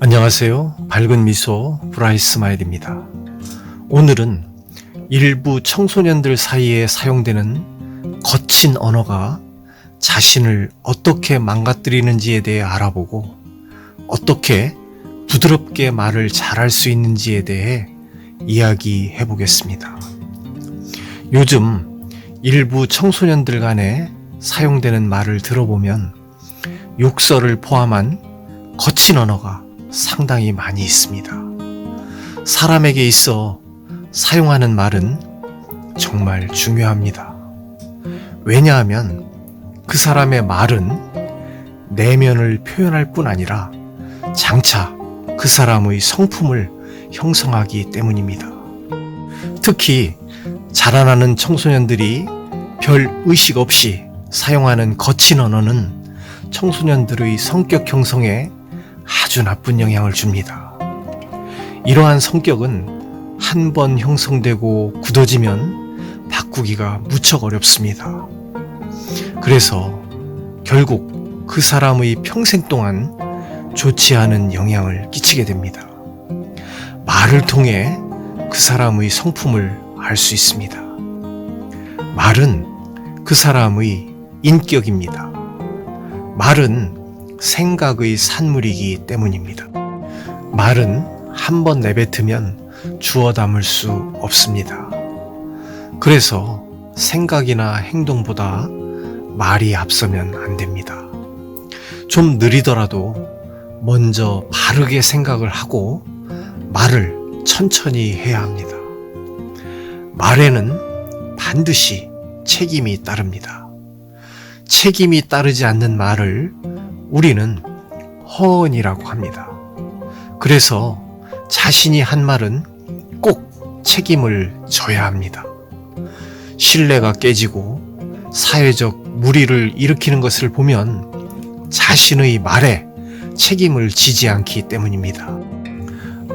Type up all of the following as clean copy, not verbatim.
안녕하세요. 밝은 미소 브라이스마일입니다. 오늘은 일부 청소년들 사이에 사용되는 거친 언어가 자신을 어떻게 망가뜨리는지에 대해 알아보고 어떻게 부드럽게 말을 잘할 수 있는지에 대해 이야기해 보겠습니다. 요즘 일부 청소년들 간에 사용되는 말을 들어보면 욕설을 포함한 거친 언어가 상당히 많이 있습니다. 사람에게 있어 사용하는 말은 정말 중요합니다. 왜냐하면 그 사람의 말은 내면을 표현할 뿐 아니라 장차 그 사람의 성품을 형성하기 때문입니다. 특히 자라나는 청소년들이 별 의식 없이 사용하는 거친 언어는 청소년들의 성격 형성에 아주 나쁜 영향을 줍니다. 이러한 성격은 한 번 형성되고 굳어지면 바꾸기가 무척 어렵습니다. 그래서 결국 그 사람의 평생 동안 좋지 않은 영향을 끼치게 됩니다. 말을 통해 그 사람의 성품을 알 수 있습니다. 말은 그 사람의 인격입니다. 말은 생각의 산물이기 때문입니다. 말은 한 번 내뱉으면 주워 담을 수 없습니다. 그래서 생각이나 행동보다 말이 앞서면 안 됩니다. 좀 느리더라도 먼저 바르게 생각을 하고 말을 천천히 해야 합니다. 말에는 반드시 책임이 따릅니다. 책임이 따르지 않는 말을 우리는 허언이라고 합니다. 그래서 자신이 한 말은 꼭 책임을 져야 합니다. 신뢰가 깨지고 사회적 물의를 일으키는 것을 보면 자신의 말에 책임을 지지 않기 때문입니다.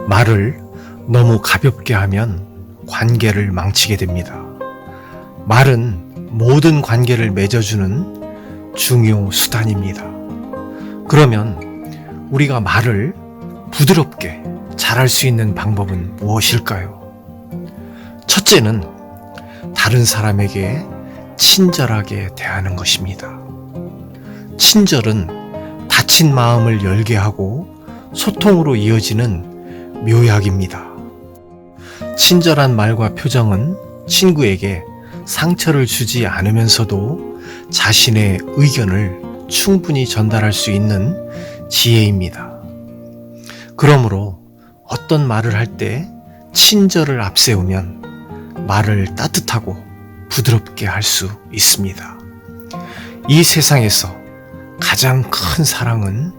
말을 너무 가볍게 하면 관계를 망치게 됩니다. 말은 모든 관계를 맺어주는 중요 수단입니다. 그러면 우리가 말을 부드럽게 잘할 수 있는 방법은 무엇일까요? 첫째는 다른 사람에게 친절하게 대하는 것입니다. 친절은 다친 마음을 열게 하고 소통으로 이어지는 묘약입니다. 친절한 말과 표정은 친구에게 상처를 주지 않으면서도 자신의 의견을 충분히 전달할 수 있는 지혜입니다. 그러므로 어떤 말을 할 때 친절을 앞세우면 말을 따뜻하고 부드럽게 할 수 있습니다. 이 세상에서 가장 큰 사랑은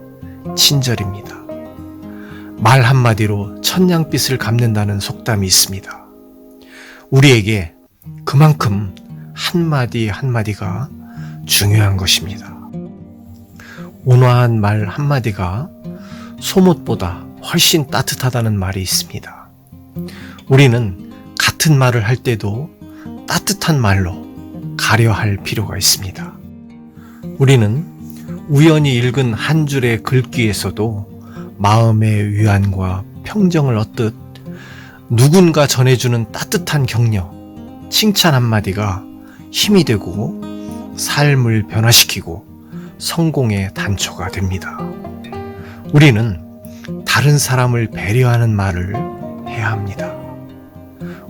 친절입니다. 말 한마디로 천냥빚을 갚는다는 속담이 있습니다. 우리에게 그만큼 한마디 한마디가 중요한 것입니다. 온화한 말 한마디가 소못보다 훨씬 따뜻하다는 말이 있습니다. 우리는 같은 말을 할 때도 따뜻한 말로 가려 할 필요가 있습니다. 우리는 우연히 읽은 한 줄의 글귀에서도 마음의 위안과 평정을 얻듯 누군가 전해주는 따뜻한 격려, 칭찬 한마디가 힘이 되고 삶을 변화시키고 성공의 단초가 됩니다. 우리는 다른 사람을 배려하는 말을 해야 합니다.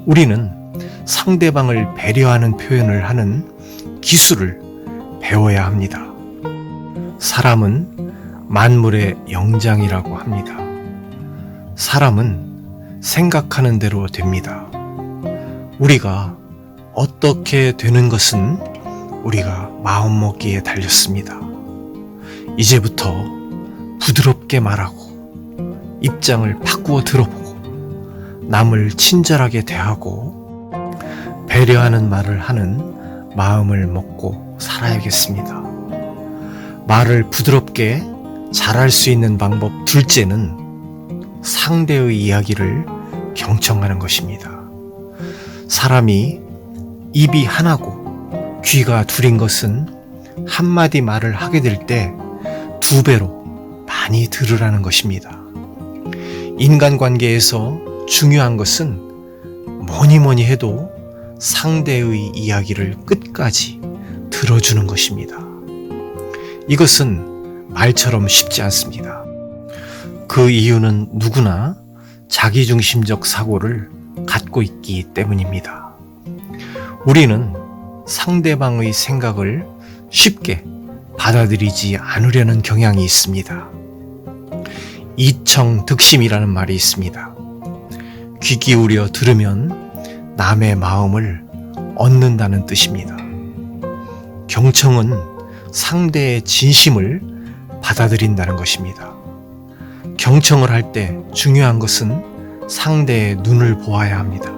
우리는 상대방을 배려하는 표현을 하는 기술을 배워야 합니다. 사람은 만물의 영장이라고 합니다. 사람은 생각하는 대로 됩니다. 우리가 어떻게 되는 것은 우리가 마음먹기에 달렸습니다. 이제부터 부드럽게 말하고 입장을 바꾸어 들어보고 남을 친절하게 대하고 배려하는 말을 하는 마음을 먹고 살아야겠습니다. 말을 부드럽게 잘할 수 있는 방법 둘째는 상대의 이야기를 경청하는 것입니다. 사람이 입이 하나고 귀가 둘인 것은 한마디 말을 하게 될 때 2배로 많이 들으라는 것입니다. 인간관계에서 중요한 것은 뭐니 해도 상대의 이야기를 끝까지 들어주는 것입니다. 이것은 말처럼 쉽지 않습니다. 그 이유는 누구나 자기중심적 사고를 갖고 있기 때문입니다. 우리는 상대방의 생각을 쉽게 받아들이지 않으려는 경향이 있습니다. 이청득심이라는 말이 있습니다. 귀 기울여 들으면 남의 마음을 얻는다는 뜻입니다. 경청은 상대의 진심을 받아들인다는 것입니다. 경청을 할 때 중요한 것은 상대의 눈을 보아야 합니다.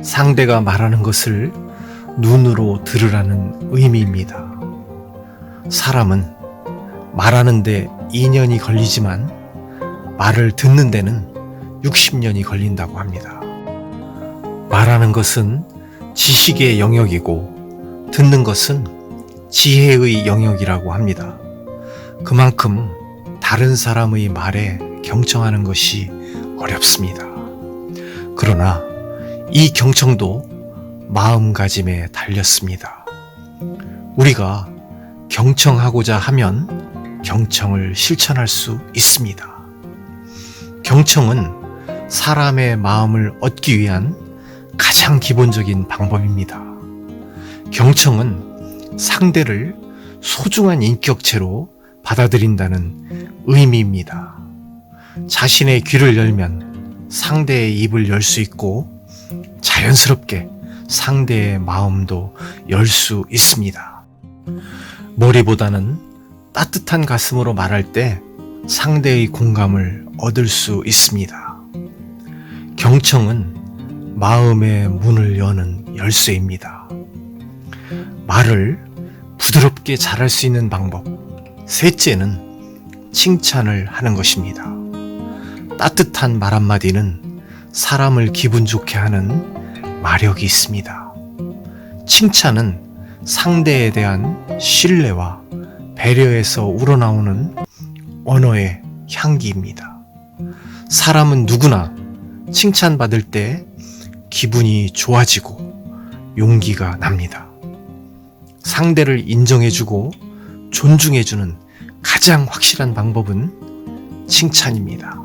상대가 말하는 것을 눈으로 들으라는 의미입니다. 사람은 말하는데 2년이 걸리지만 말을 듣는 데는 60년이 걸린다고 합니다. 말하는 것은 지식의 영역이고 듣는 것은 지혜의 영역이라고 합니다. 그만큼 다른 사람의 말에 경청하는 것이 어렵습니다. 그러나 이 경청도 마음가짐에 달렸습니다. 우리가 경청하고자 하면 경청을 실천할 수 있습니다. 경청은 사람의 마음을 얻기 위한 가장 기본적인 방법입니다. 경청은 상대를 소중한 인격체로 받아들인다는 의미입니다. 자신의 귀를 열면 상대의 입을 열 수 있고 자연스럽게 상대의 마음도 열 수 있습니다. 머리보다는 따뜻한 가슴으로 말할 때 상대의 공감을 얻을 수 있습니다. 경청은 마음의 문을 여는 열쇠입니다. 말을 부드럽게 잘할 수 있는 방법. 셋째는 칭찬을 하는 것입니다. 따뜻한 말 한마디는 사람을 기분 좋게 하는 마력이 있습니다. 칭찬은 상대에 대한 신뢰와 배려에서 우러나오는 언어의 향기입니다. 사람은 누구나 칭찬받을 때 기분이 좋아지고 용기가 납니다. 상대를 인정해주고 존중해주는 가장 확실한 방법은 칭찬입니다.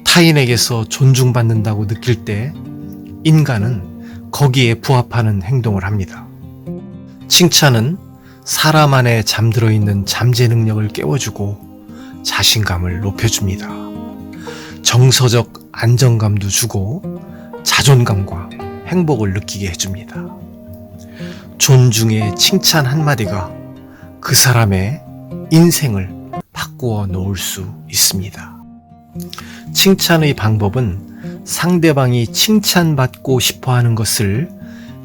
타인에게서 존중받는다고 느낄 때 인간은 거기에 부합하는 행동을 합니다. 칭찬은 사람 안에 잠들어 있는 잠재 능력을 깨워주고 자신감을 높여줍니다. 정서적 안정감도 주고 자존감과 행복을 느끼게 해줍니다. 존중의 칭찬 한마디가 그 사람의 인생을 바꾸어 놓을 수 있습니다. 칭찬의 방법은 상대방이 칭찬받고 싶어 하는 것을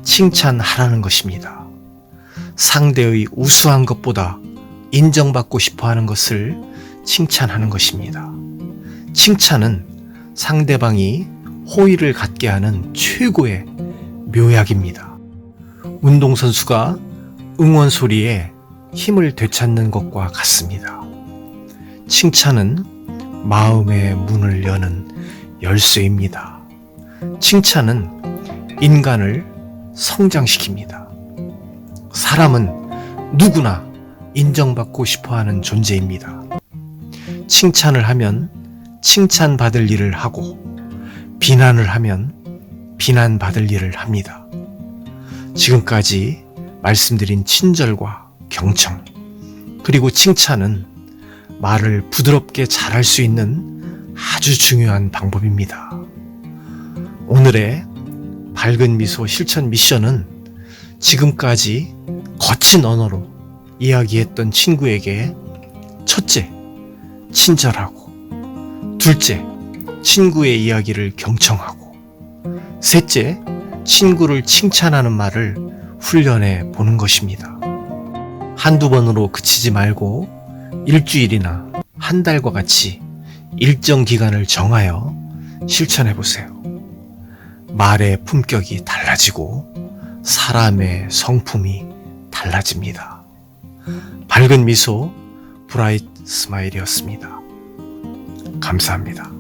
칭찬하라는 것입니다. 상대의 우수한 것보다 인정받고 싶어 하는 것을 칭찬하는 것입니다. 칭찬은 상대방이 호의를 갖게 하는 최고의 묘약입니다. 운동선수가 응원 소리에 힘을 되찾는 것과 같습니다. 칭찬은 마음의 문을 여는 열쇠입니다. 칭찬은 인간을 성장시킵니다. 사람은 누구나 인정받고 싶어하는 존재입니다. 칭찬을 하면 칭찬받을 일을 하고 비난을 하면 비난받을 일을 합니다. 지금까지 말씀드린 친절과 경청, 그리고 칭찬은 말을 부드럽게 잘할 수 있는 아주 중요한 방법입니다. 오늘의 밝은 미소 실천 미션은 지금까지 거친 언어로 이야기했던 친구에게 첫째, 친절하고, 둘째, 친구의 이야기를 경청하고, 셋째, 친구를 칭찬하는 말을 훈련해 보는 것입니다. 한두 번으로 그치지 말고 일주일이나 한 달과 같이 일정 기간을 정하여 실천해 보세요. 말의 품격이 달라지고 사람의 성품이 달라집니다. 밝은 미소 브라이트 스마일이었습니다. 감사합니다. 감사합니다.